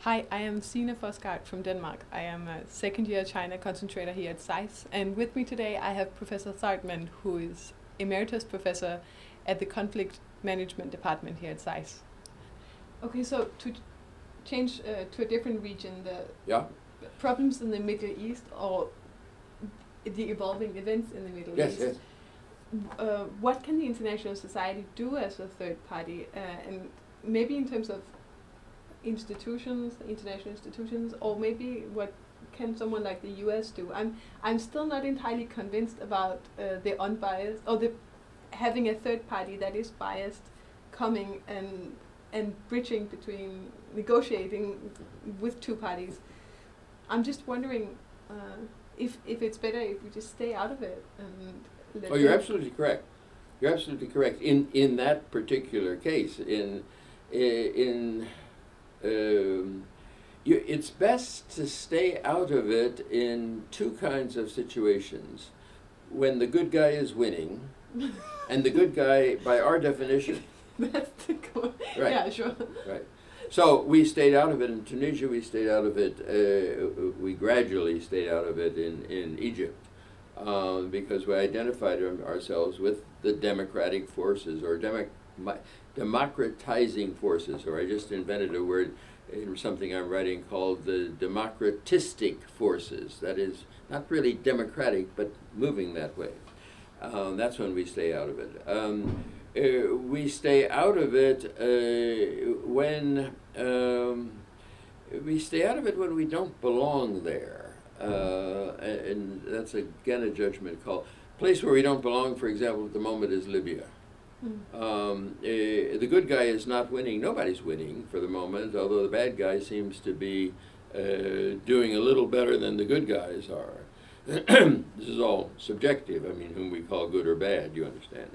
Hi, I am Signe Fosgaard from Denmark. I am a second-year China concentrator here at SAIS, and with me today I have Professor Zartman, who is Emeritus Professor at the Conflict Management Department here at SAIS. Okay, so to change to a different region, the problems in the Middle East, or the evolving events in the Middle East. Yes. What can the international society do as a third party, and maybe in terms of institutions, international institutions, or maybe what can someone like the US do? I'm still not entirely convinced about the unbiased, or the having a third party that is biased coming and bridging between, negotiating with two parties. I'm just wondering if it's better if we just stay out of it and let you're absolutely correct. You're absolutely correct. In that particular case, it's best to stay out of it in two kinds of situations. When the good guy is winning, and the good guy, by our definition. That's the right. Yeah, sure. Right. So we stayed out of it in Tunisia, we stayed out of it, we gradually stayed out of it in Egypt, because we identified ourselves with the democratic forces, or democratizing forces, or I just invented a word in something I'm writing called the democratistic forces. That is, not really democratic, but moving that way. That's when we stay out of it. We stay out of it when we don't belong there, and that's again a judgment call. Place where we don't belong, for example, at the moment is Libya. The good guy is not winning. Nobody's winning for the moment, although the bad guy seems to be doing a little better than the good guys are. This is all subjective. I mean, whom we call good or bad, you understand,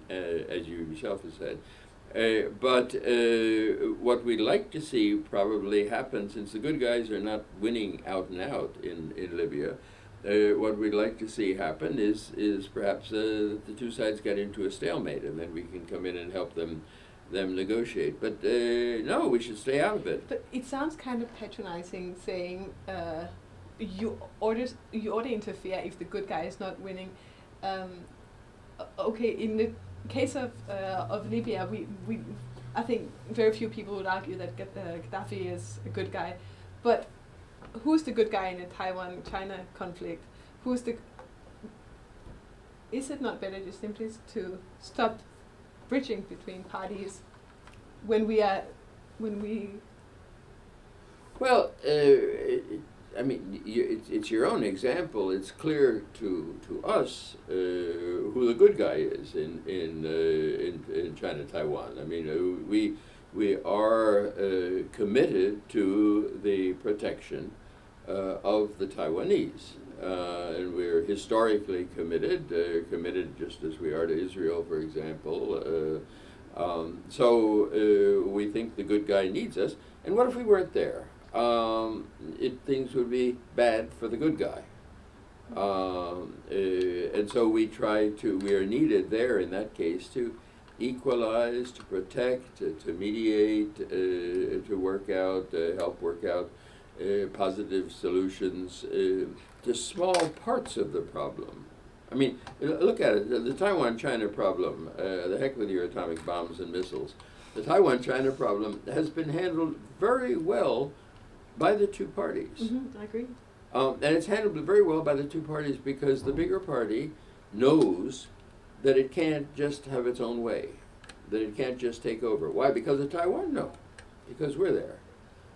as you yourself have said. But what we'd like to see probably happen, since the good guys are not winning out and out in Libya, what we'd like to see happen is perhaps the two sides get into a stalemate, and then we can come in and help them negotiate. But no, we should stay out of it. But it sounds kind of patronizing, saying you ought to interfere if the good guy is not winning. Okay, in the case of Libya, I think very few people would argue that Gaddafi is a good guy, but who's the good guy in the Taiwan-China conflict? Is it not better just simply to stop bridging between parties when we? Well, I mean, it's your own example. It's clear to us who the good guy is in China, Taiwan. I mean, we are committed to the protection of the Taiwanese, and we're historically committed just as we are to Israel, for example. So we think the good guy needs us. And what if we weren't there? Things would be bad for the good guy. And so we are needed there in that case to equalize, to protect, to mediate, to work out, help work out positive solutions to small parts of the problem. I mean, look at it, the Taiwan-China problem, the heck with your atomic bombs and missiles. The Taiwan-China problem has been handled very well by the two parties. I agree. And it's handled very well by the two parties because the bigger party knows that it can't just have its own way, that it can't just take over. Why? Because of Taiwan? No, because we're there.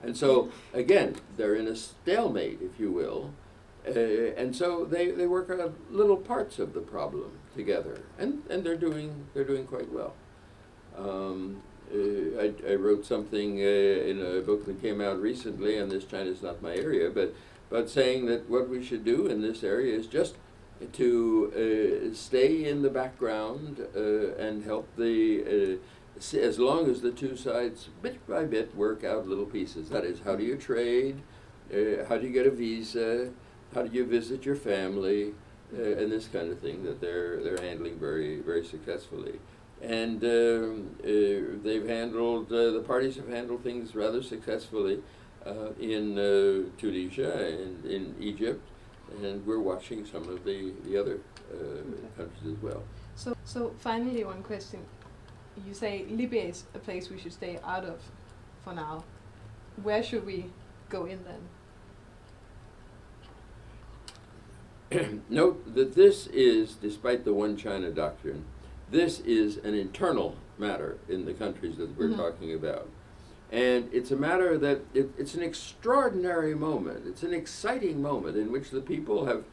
And so, again, they're in a stalemate, if you will, and so they work out little parts of the problem together, and they're doing quite well. I wrote something in a book that came out recently, and this China's not my area, but saying that what we should do in this area is just to stay in the background and help as long as the two sides, bit by bit, work out little pieces. That is, how do you trade? How do you get a visa? How do you visit your family? And this kind of thing that they're handling very, very successfully. And they've handled, the parties have handled things rather successfully in Tunisia and in Egypt, and we're watching some of the other countries as well. So finally, one question. You say Libya is a place we should stay out of for now. Where should we go in then? Note that this is, despite the one China doctrine, this is an internal matter in the countries that we're talking about. And it's a matter that it's an extraordinary moment. It's an exciting moment in which the people have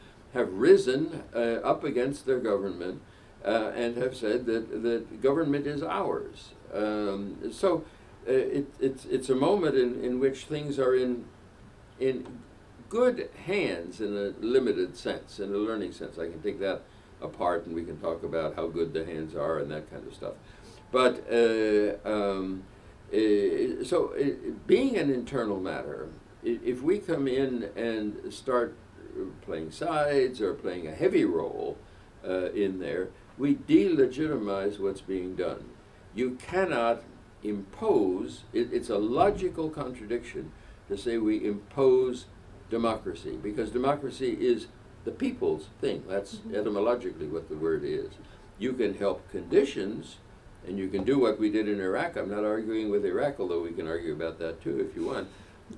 risen up against their government and have said that government is ours. So it's a moment in which things are in good hands in a limited sense, in a learning sense. I can take that apart and we can talk about how good the hands are and that kind of stuff. But being an internal matter, if we come in and start playing sides or playing a heavy role in there, we delegitimize what's being done. You cannot impose, it's a logical contradiction to say we impose democracy, because democracy is the people's thing. That's etymologically what the word is. You can help conditions, and you can do what we did in Iraq. I'm not arguing with Iraq, although we can argue about that too if you want.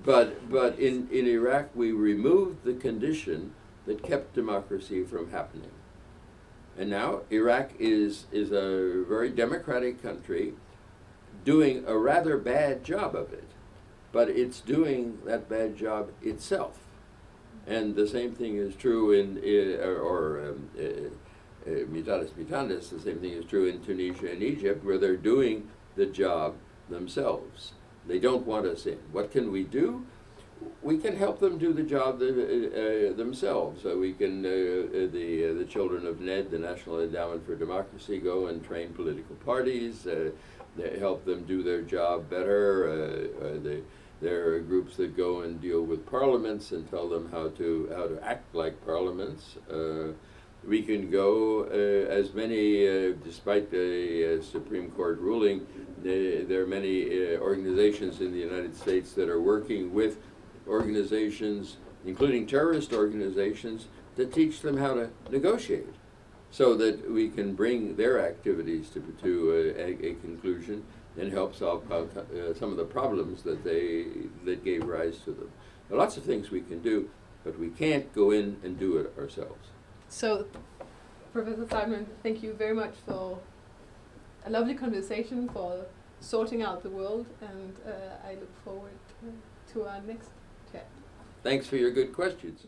But in Iraq, we removed the condition that kept democracy from happening. And now Iraq is a very democratic country doing a rather bad job of it. But it's doing that bad job itself. And the same thing is true in, mutatis mutandis, the same thing is true in Tunisia and Egypt, where they're doing the job themselves. They don't want us in. What can we do? We can help them do the job themselves. We can, the children of NED, the National Endowment for Democracy, go and train political parties, help them do their job better. There are groups that go and deal with parliaments and tell them how to act like parliaments. We can go, as many, despite the Supreme Court ruling, there are many organizations in the United States that are working with organizations, including terrorist organizations, to teach them how to negotiate, so that we can bring their activities to a conclusion and help solve some of the problems that gave rise to them. There are lots of things we can do, but we can't go in and do it ourselves. So, Professor Zartman, thank you very much for a lovely conversation, for sorting out the world, and I look forward to our next chat. Thanks for your good questions.